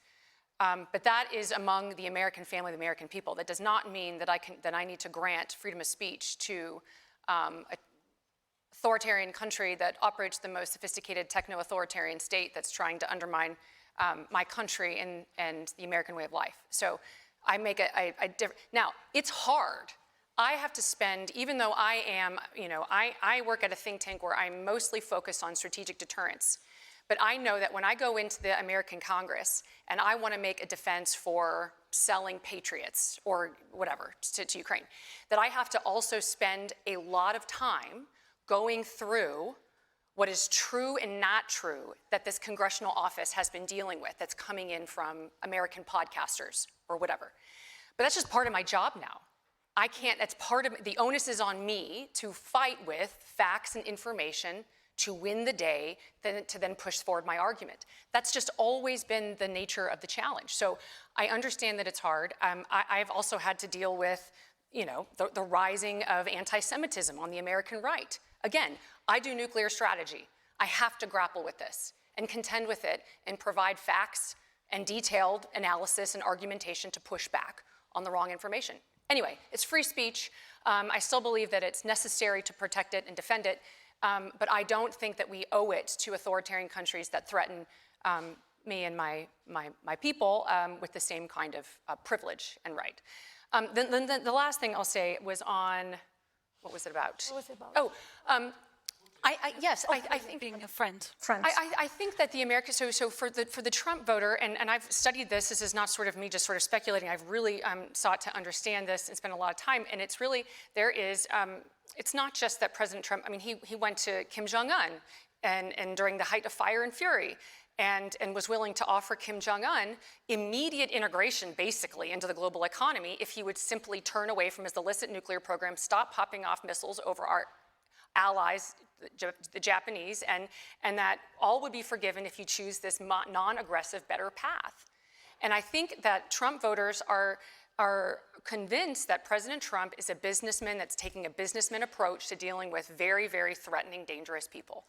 But that is among the American family, the American people. That does not mean that I need to grant freedom of speech to an authoritarian country that operates the most sophisticated techno-authoritarian state that's trying to undermine my country and the American way of life. So I make a different. Now, it's hard. I have to spend, even though I am, I work at a think tank where I'm mostly focused on strategic deterrence. But I know that when I go into the American Congress and I want to make a defense for selling Patriots or whatever to Ukraine, that I have to also spend a lot of time going through what is true and not true that this congressional office has been dealing with that's coming in from American podcasters or whatever. But that's just part of my job now. I can't, that's part of, the onus is on me to fight with facts and information to win the day, to then push forward my argument. That's just always been the nature of the challenge. So I understand that it's hard. I've also had to deal with, the rising of anti-Semitism on the American right. Again, I do nuclear strategy. I have to grapple with this and contend with it and provide facts and detailed analysis and argumentation to push back on the wrong information. Anyway, it's free speech. I still believe that it's necessary to protect it and defend it. But I don't think that we owe it to authoritarian countries that threaten me and my people with the same kind of privilege and right. Then the last thing I'll say was on, what was it about? What was it about? Oh, Yes, I think Being a friend. Friends. I think that the American, so for the Trump voter, and I've studied this is not sort of me just sort of speculating, I've really sought to understand this and spent a lot of time, and it's really, there is, it's not just that President Trump, I mean, he went to Kim Jong-un, and during the height of fire and fury, and was willing to offer Kim Jong-un immediate integration, basically, into the global economy if he would simply turn away from his illicit nuclear program, stop popping off missiles over our allies, the Japanese, and that all would be forgiven if you choose this non-aggressive, better path. And I think that Trump voters are convinced that President Trump is a businessman that's taking a businessman approach to dealing with very, very threatening, dangerous people.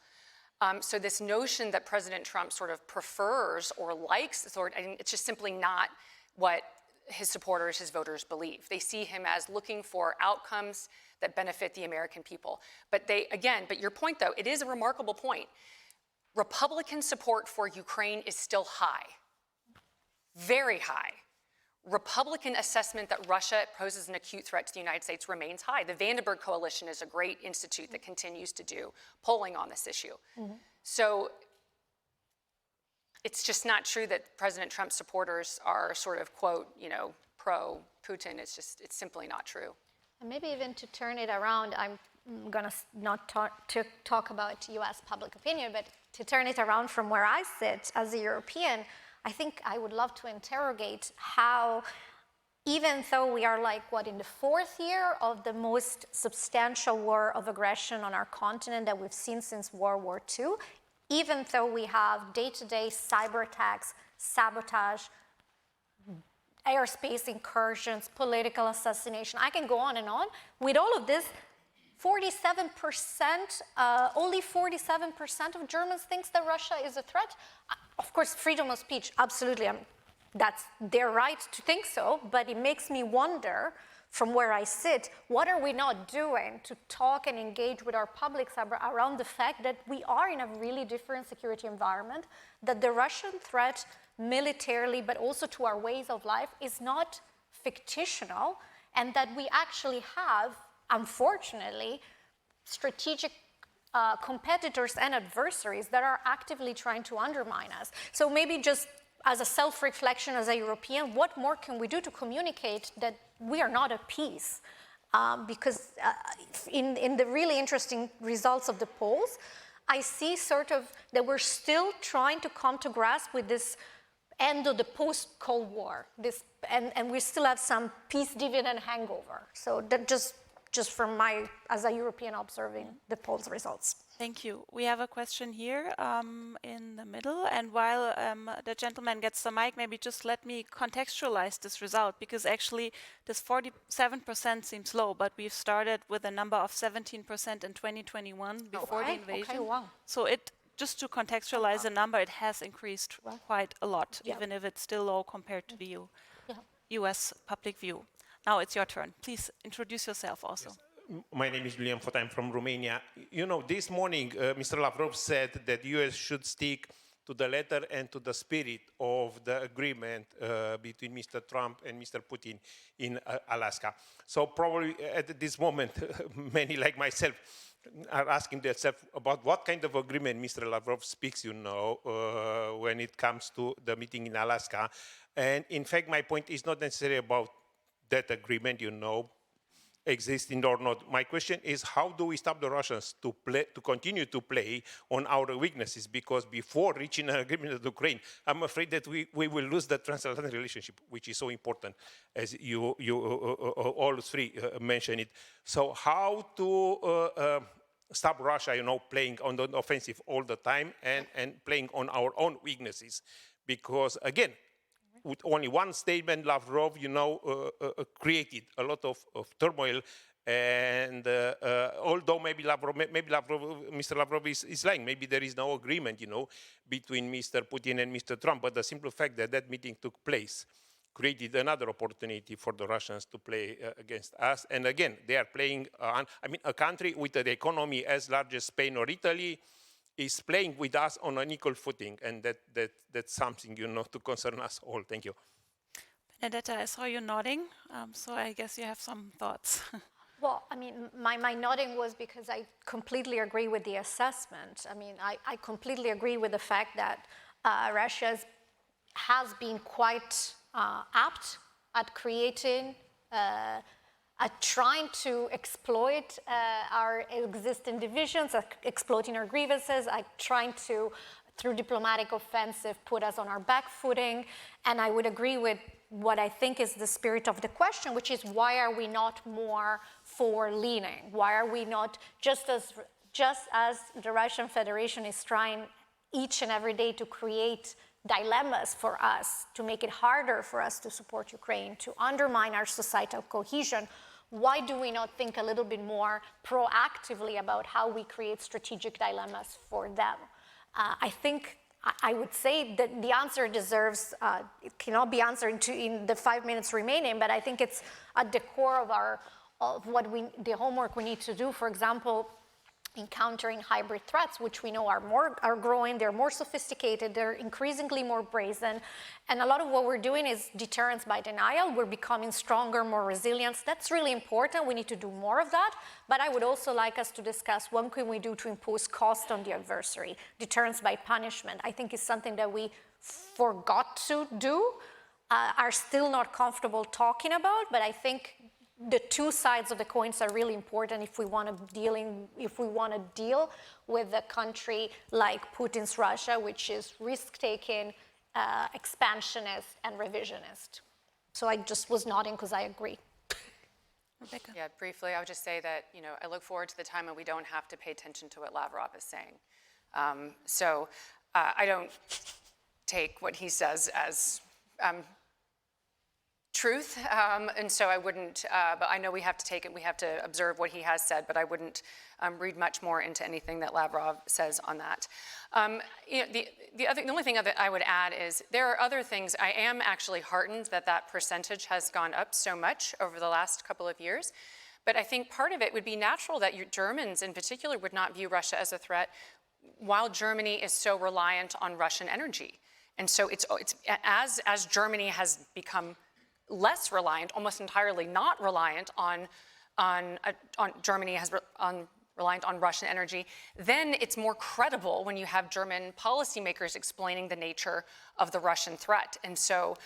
So this notion that President Trump sort of prefers or likes, it's just simply not what his supporters, his voters believe. They see him as looking for outcomes that benefit the American people. But but your point though, it is a remarkable point. Republican support for Ukraine is still high, very high. Republican assessment that Russia poses an acute threat to the United States remains high. The Vandenberg Coalition is a great institute that continues to do polling on this issue. So it's just not true that President Trump's supporters are sort of, quote, pro-Putin. It's simply not true. And maybe even to turn it around, I'm going to not talk about US public opinion, but to turn it around from where I sit as a European, I think I would love to interrogate how, even though we are in the 4th year of the most substantial war of aggression on our continent that we've seen since World War II, even though we have day-to-day cyber attacks, sabotage, airspace incursions, political assassination, I can go on and on. With all of this, 47%, only 47% of Germans thinks that Russia is a threat. Of course, freedom of speech, absolutely, that's their right to think so, but it makes me wonder, from where I sit, what are we not doing to talk and engage with our publics around the fact that we are in a really different security environment, that the Russian threat militarily, but also to our ways of life, is not fictional, and that we actually have, unfortunately, strategic competitors and adversaries that are actively trying to undermine us. So maybe just as a self-reflection as a European, what more can we do to communicate that we are not at peace? Because in the really interesting results of the polls, I see sort of that we're still trying to come to grasp with this end of the post-Cold War, and we still have some peace dividend hangover. So that just from as a European observing the polls results. Thank you. We have a question here in the middle, and while the gentleman gets the mic, maybe just let me contextualize this result, because actually this 47% seems low, but we've started with a number of 17% in 2021 before the invasion. Okay, wow. So just to contextualize the number, it has increased quite a lot, even if it's still low compared to the US public view. Now it's your turn. Please introduce yourself also. Yes. My name is Julian Fota. I'm from Romania. This morning, Mr. Lavrov said that the US should stick to the letter and to the spirit of the agreement between Mr. Trump and Mr. Putin in Alaska. So probably at this moment, many like myself are asking themselves about what kind of agreement Mr. Lavrov speaks, when it comes to the meeting in Alaska. And in fact, my point is not necessarily about that agreement, existing or not. My question is, how do we stop the Russians to continue to play on our weaknesses? Because before reaching an agreement with Ukraine, I'm afraid that we will lose the transatlantic relationship, which is so important, as you all three mentioned it. So how to stop Russia, playing on the offensive all the time and playing on our own weaknesses? Because again, with only one statement, Lavrov, created a lot of turmoil. And although maybe Mr. Lavrov is lying, maybe there is no agreement, between Mr. Putin and Mr. Trump. But the simple fact that that meeting took place created another opportunity for the Russians to play against us. And again, they are playing, a country with an economy as large as Spain or Italy is playing with us on an equal footing, and that's something to concern us all. Thank you. Benedetta, I saw you nodding, so I guess you have some thoughts. Well, I mean, my nodding was because I completely agree with the assessment. I mean, I completely agree with the fact that Russia has been quite apt at creating, at trying to exploit our existing divisions, at exploiting our grievances, at trying to, through diplomatic offensive, put us on our back footing. And I would agree with what I think is the spirit of the question, which is why are we not more forward-leaning? Why are we not, just as the Russian Federation is trying each and every day to create dilemmas for us, to make it harder for us to support Ukraine, to undermine our societal cohesion, why do we not think a little bit more proactively about how we create strategic dilemmas for them? I think I would say that the answer deserves, it cannot be answered in the 5 minutes remaining, but I think it's at the core of the homework we need to do. For example, encountering hybrid threats, which we know are growing, they're more sophisticated, they're increasingly more brazen. And a lot of what we're doing is deterrence by denial. We're becoming stronger, more resilient. That's really important. We need to do more of that. But I would also like us to discuss what can we do to impose cost on the adversary. Deterrence by punishment, I think, is something that we forgot to do, are still not comfortable talking about, but I think the two sides of the coins are really important if we want to deal with a country like Putin's Russia, which is risk-taking, expansionist, and revisionist. So I just was nodding because I agree. Rebecca. Yeah, briefly, I would just say that, you know, I look forward to the time when we don't have to pay attention to what Lavrov is saying. I don't take what he says as truth, and so I wouldn't, but I know we have to take it, we have to observe what he has said, but I wouldn't read much more into anything that Lavrov says on that. You know, the only thing that I would add is there are other things. I am actually heartened that that percentage has gone up so much over the last couple of years, but I think part of it would be natural that Germans in particular would not view Russia as a threat while Germany is so reliant on Russian energy. And so it's as Germany has become less reliant, almost entirely not reliant reliant on Russian energy, then it's more credible when you have German policymakers explaining the nature of the Russian threat. And so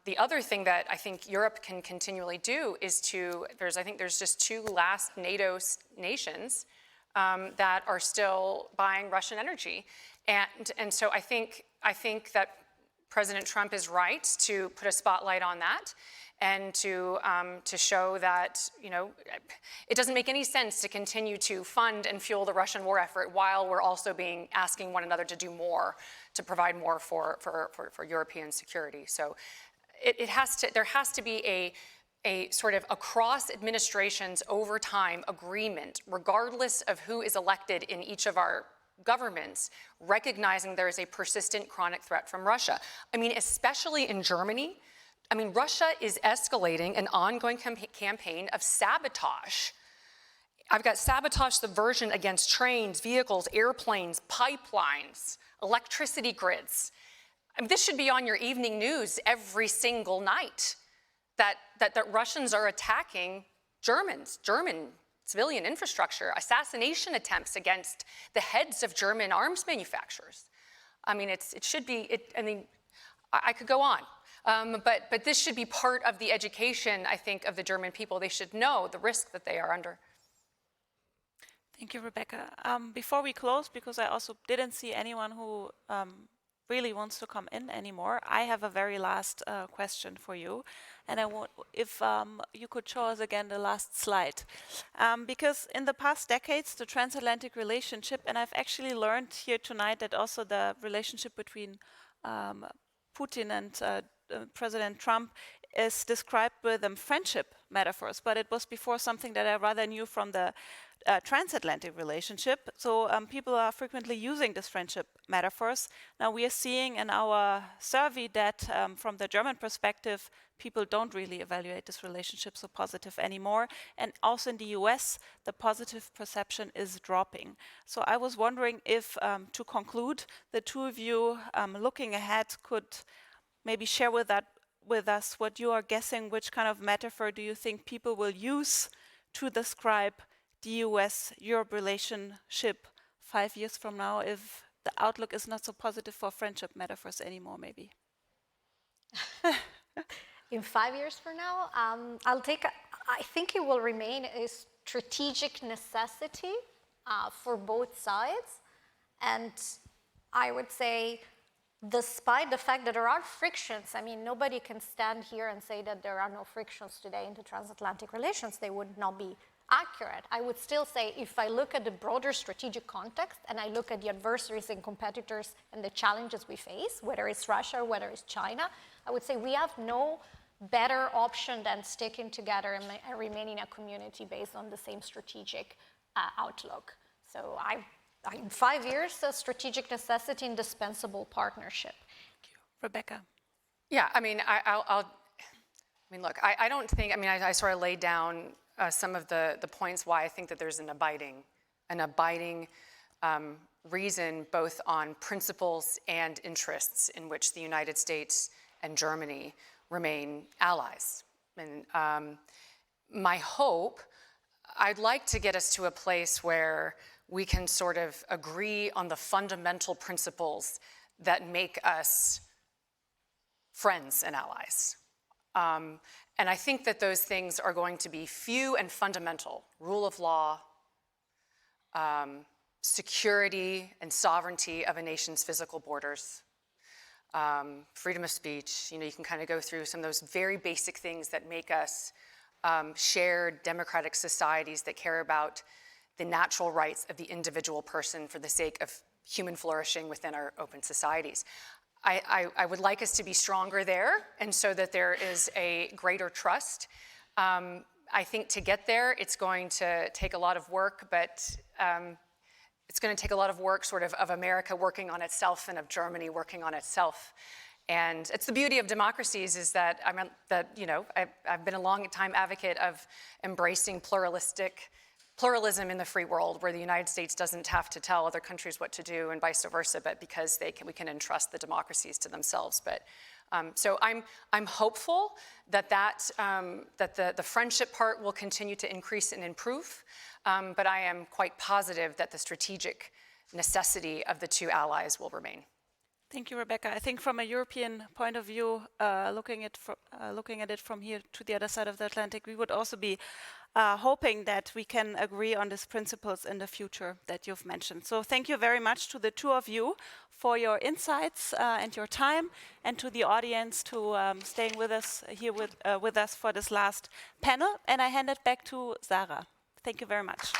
the other thing that I think Europe can continually do is I think there's just two last NATO nations that are still buying Russian energy. And so I think that President Trump is right to put a spotlight on that and to show that, you know, it doesn't make any sense to continue to fund and fuel the Russian war effort while we're also asking one another to do more, to provide more for European security. So there has to be a sort of across administrations over time agreement, regardless of who is elected in each of our governments, recognizing there is a persistent chronic threat from Russia. I mean, especially in Germany, I mean, Russia is escalating an ongoing campaign of sabotage. I've got sabotage subversion against trains, vehicles, airplanes, pipelines, electricity grids. I mean, this should be on your evening news every single night, that Russians are attacking German civilian infrastructure, assassination attempts against the heads of German arms manufacturers. I mean, I could go on, but this should be part of the education, I think, of the German people. They should know the risk that they are under. Thank you, Rebecca. Before we close, because I also didn't see anyone who really wants to come in anymore, I have a very last question for you. And I want, if you could show us again the last slide. Because in the past decades, the transatlantic relationship, and I've actually learned here tonight that also the relationship between Putin and President Trump is described with friendship metaphors, but it was before something that I rather knew from the transatlantic relationship. So people are frequently using this friendship metaphors. Now we are seeing in our survey that from the German perspective, people don't really evaluate this relationship so positive anymore. And also in the US, the positive perception is dropping. So I was wondering if, to conclude, the two of you looking ahead could maybe share with us what you are guessing, which kind of metaphor do you think people will use to describe the US-Europe relationship 5 years from now if the outlook is not so positive for friendship metaphors anymore, maybe? In 5 years from now, I think it will remain a strategic necessity for both sides. And I would say, despite the fact that there are frictions, I mean, nobody can stand here and say that there are no frictions today in the transatlantic relations. They would not be accurate. I would still say, if I look at the broader strategic context and I look at the adversaries and competitors and the challenges we face, whether it's Russia, whether it's China, I would say we have no better option than sticking together and remaining a community based on the same strategic outlook. So in 5 years, a strategic necessity, indispensable partnership. Thank you. Rebecca. Yeah, I mean, look, I don't think, I sort of laid down some of the points why I think that there's an abiding reason both on principles and interests in which the United States and Germany remain allies. And my hope, I'd like to get us to a place where we can sort of agree on the fundamental principles that make us friends and allies. And I think that those things are going to be few and fundamental: rule of law, security and sovereignty of a nation's physical borders, freedom of speech. You know, you can kind of go through some of those very basic things that make us shared democratic societies that care about the natural rights of the individual person for the sake of human flourishing within our open societies. I would like us to be stronger there, and so that there is a greater trust. I think to get there, it's going to take a lot of work, but it's going to take a lot of work sort of America working on itself and of Germany working on itself. And it's the beauty of democracies is that, I've been a long time advocate of embracing pluralism in the free world, where the United States doesn't have to tell other countries what to do and vice versa, but because we can entrust the democracies to themselves. But so I'm hopeful that the friendship part will continue to increase and improve, but I am quite positive that the strategic necessity of the two allies will remain. Thank you, Rebecca. I think from a European point of view, looking at it from here to the other side of the Atlantic, we would also be hoping that we can agree on these principles in the future that you've mentioned. So thank you very much to the two of you for your insights and your time, and to the audience to staying with us here with us for this last panel. And I hand it back to Sarah. Thank you very much.